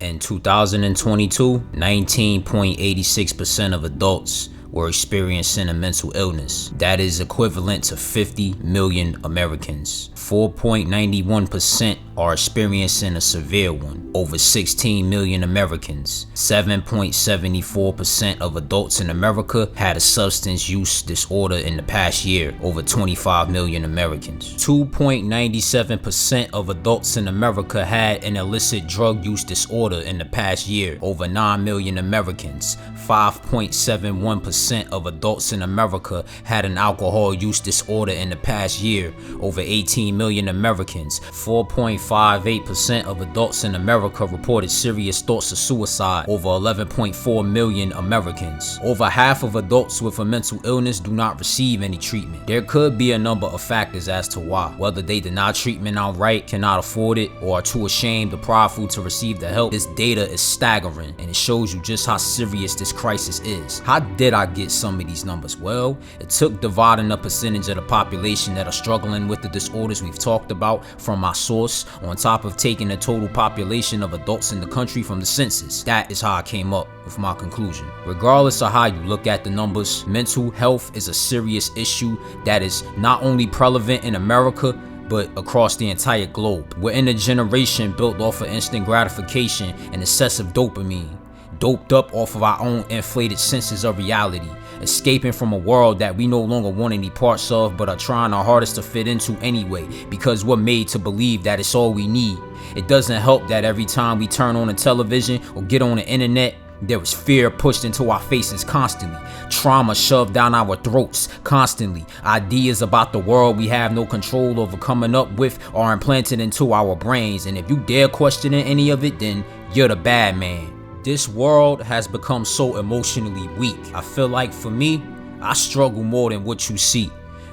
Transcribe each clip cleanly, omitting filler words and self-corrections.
In 2022, 19.86% of adults were experiencing a mental illness. That is equivalent to 50 million Americans. 4.91% are experiencing a severe one. Over 16 million Americans. 7.74% of adults in America had a substance use disorder in the past year. Over 25 million Americans. 2.97% of adults in America had an illicit drug use disorder in the past year. Over 9 million Americans. 5.71% of adults in America had an alcohol use disorder in the past year. Over 18 million Americans. 4.58% of adults in America reported serious thoughts of suicide. Over 11.4 million Americans. Over half of adults with a mental illness do not receive any treatment. There could be a number of factors as to why. Whether they deny treatment outright, cannot afford it, or are too ashamed or prideful to receive the help. This data is staggering, and it shows you just how serious this crisis is. How did I get some of these numbers? Well, it took dividing a percentage of the population that are struggling with the disorders we've talked about from my source, on top of taking the total population of adults in the country from the census. That is how I came up with my conclusion. Regardless of how you look at the numbers, mental health is a serious issue that is not only prevalent in America, but across the entire globe. We're in a generation built off of instant gratification and excessive dopamine, doped up off of our own inflated senses of reality, escaping from a world that we no longer want any parts of but are trying our hardest to fit into anyway, because we're made to believe that it's all we need. It doesn't help that every time we turn on the television or get on the internet, there is fear pushed into our faces constantly, trauma shoved down our throats constantly, ideas about the world we have no control over coming up with are implanted into our brains, and if you dare question any of it, then you're the bad man. This world has become so emotionally weak. I feel like for me, I struggle more than what you see.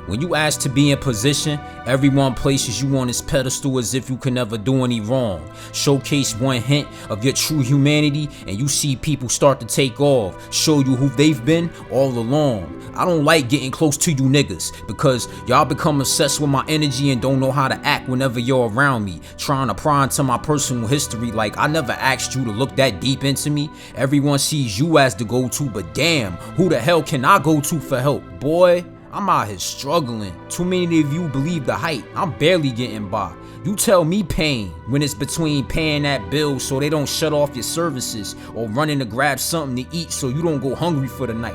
When you ask to be in position, everyone places you on this pedestal as if you can never do any wrong. Showcase one hint of your true humanity and you see people start to take off, show you who they've been all along. I don't like getting close to you niggas because y'all become obsessed with my energy and don't know how to act whenever you're around me. Trying to pry into my personal history like I never asked you to look that deep into me. Everyone sees you as the go-to, but damn, who the hell can I go to for help? Boy, I'm out here struggling. Too many of you believe the hype. I'm barely getting by. You tell me pain when it's between paying that bill so they don't shut off your services or running to grab something to eat so you don't go hungry for the night.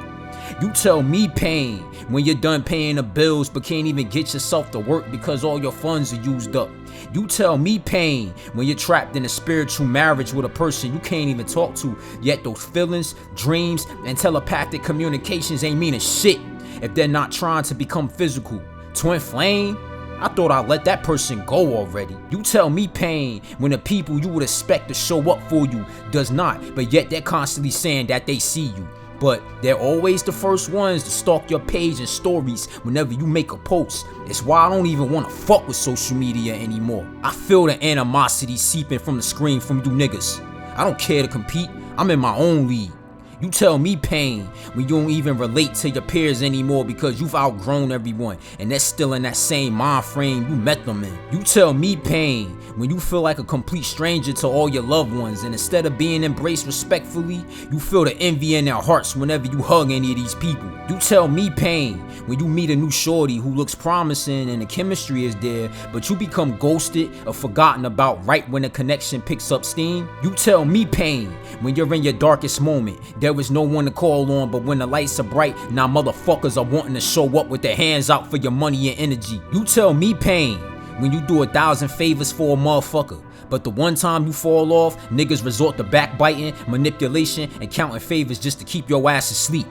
You tell me pain when you're done paying the bills but can't even get yourself to work because all your funds are used up. You tell me pain when you're trapped in a spiritual marriage with a person you can't even talk to, yet those feelings, dreams, and telepathic communications ain't meaning shit if they're not trying to become physical. Twin flame? I thought I'd let that person go already. You tell me pain when the people you would expect to show up for you does not, but yet they're constantly saying that they see you. But they're always the first ones to stalk your page and stories whenever you make a post. It's why I don't even want to fuck with social media anymore. I feel the animosity seeping from the screen from you niggas. I don't care to compete. I'm in my own league. You tell me pain when you don't even relate to your peers anymore because you've outgrown everyone and they're still in that same mind frame you met them in. You tell me pain when you feel like a complete stranger to all your loved ones and instead of being embraced respectfully, you feel the envy in their hearts whenever you hug any of these people. You tell me pain when you meet a new shorty who looks promising and the chemistry is there, but you become ghosted or forgotten about right when the connection picks up steam. You tell me pain when you're in your darkest moment. There was no one to call on, but when the lights are bright, now motherfuckers are wanting to show up with their hands out for your money and energy. You tell me pain when you do 1,000 favors for a motherfucker, but the one time you fall off, niggas resort to backbiting, manipulation, and counting favors just to keep your ass asleep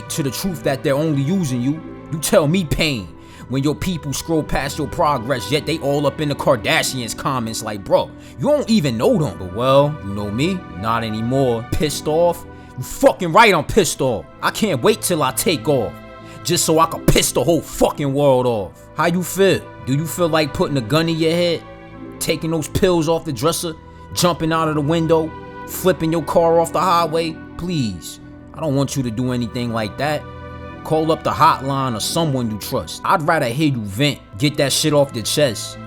to the truth that they're only using you. You tell me pain when your people scroll past your progress, yet they all up in the Kardashians comments like, bro, you don't even know them. But well, you know me, not anymore. Pissed off? You fucking right, I'm pissed off. I can't wait till I take off, just so I can piss the whole fucking world off. How you feel? Do you feel like putting a gun in your head, taking those pills off the dresser, jumping out of the window, flipping your car off the highway? Please, I don't want you to do anything like that. Call up the hotline or someone you trust. I'd rather hear you vent, get that shit off your chest,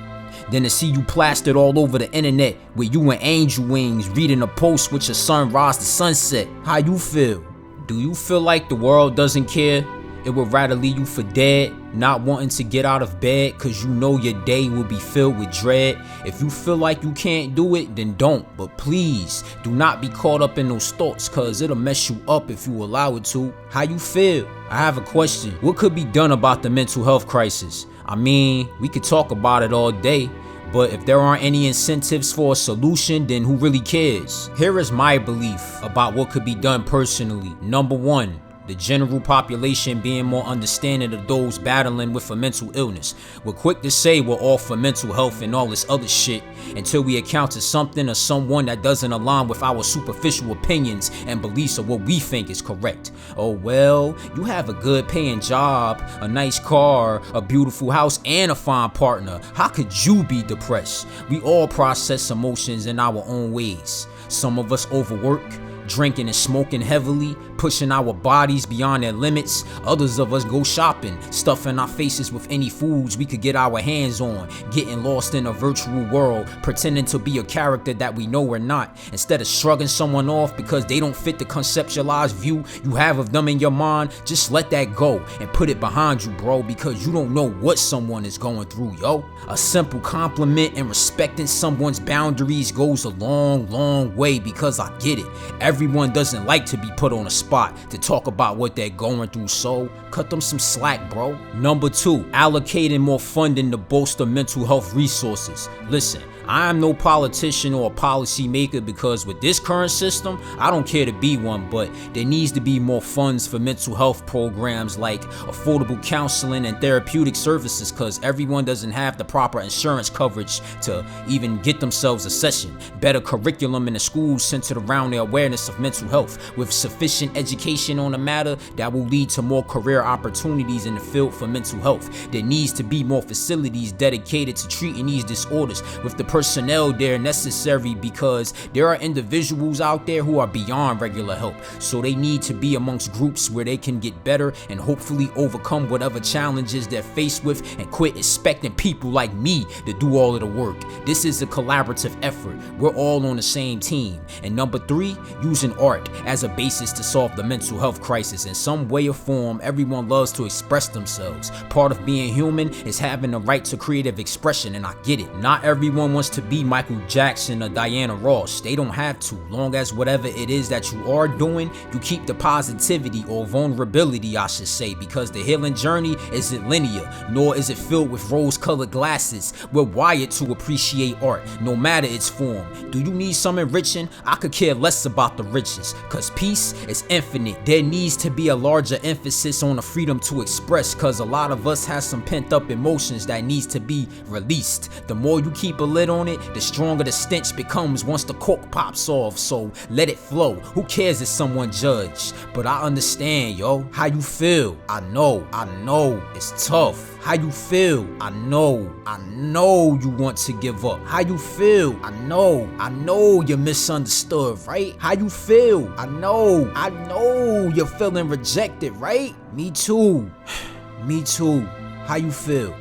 than to see you plastered all over the internet with you in angel wings reading a post with your sunrise to sunset. How you feel? Do you feel like the world doesn't care? It would rather leave you for dead, not wanting to get out of bed cause you know your day will be filled with dread. If you feel like you can't do it, then don't. But please, do not be caught up in those thoughts cause it'll mess you up if you allow it to. How you feel? I have a question. What could be done about the mental health crisis? I mean, we could talk about it all day, but if there aren't any incentives for a solution, then who really cares? Here is my belief about what could be done personally. Number one, the general population being more understanding of those battling with a mental illness. We're quick to say we're all for mental health and all this other shit until we encounter something or someone that doesn't align with our superficial opinions and beliefs of what we think is correct. Oh well, you have a good paying job, a nice car, a beautiful house, and a fine partner. How could you be depressed? We all process emotions in our own ways. Some of us overwork, drinking and smoking heavily, pushing our bodies beyond their limits. Others of us go shopping, stuffing our faces with any foods we could get our hands on, getting lost in a virtual world, pretending to be a character that we know we're not. Instead of shrugging someone off because they don't fit the conceptualized view you have of them in your mind, just let that go and put it behind you, bro, because you don't know what someone is going through, yo. A simple compliment and respecting someone's boundaries goes a long way, because I get it. Everyone doesn't like to be put on a spot to talk about what they're going through, so cut them some slack, bro. Number two, allocating more funding to bolster mental health resources. Listen, I am no politician or a policy maker because with this current system, I don't care to be one, but there needs to be more funds for mental health programs like affordable counseling and therapeutic services, because everyone doesn't have the proper insurance coverage to even get themselves a session. Better curriculum in the schools centered around the awareness of mental health with sufficient education on the matter that will lead to more career opportunities in the field for mental health. There needs to be more facilities dedicated to treating these disorders with the personnel there necessary, because there are individuals out there who are beyond regular help, so they need to be amongst groups where they can get better and hopefully overcome whatever challenges they're faced with, and quit expecting people like me to do all of the work. This is a collaborative effort. We're all on the same team. And number three, using art as a basis to solve the mental health crisis in some way or form. Everyone loves to express themselves. Part of being human is having the right to creative expression, and I get it. Not everyone wants to be Michael Jackson or Diana Ross. They don't have to, long as whatever it is that you are doing, you keep the positivity or vulnerability, I should say, because the healing journey isn't linear, nor is it filled with rose-colored glasses. We're wired to appreciate art, no matter its form. Do you need some enriching? I could care less about the riches, cause peace is infinite. There needs to be a larger emphasis on the freedom to express, cause a lot of us have some pent-up emotions that needs to be released. The more you keep a lid on it, the stronger the stench becomes once the cork pops off, so let it flow. Who cares if someone judged? But I understand, yo. How you feel? I know, it's tough. How you feel? I know you want to give up. How you feel? I know you're misunderstood, right? How you feel? I know you're feeling rejected, right? Me too. How you feel?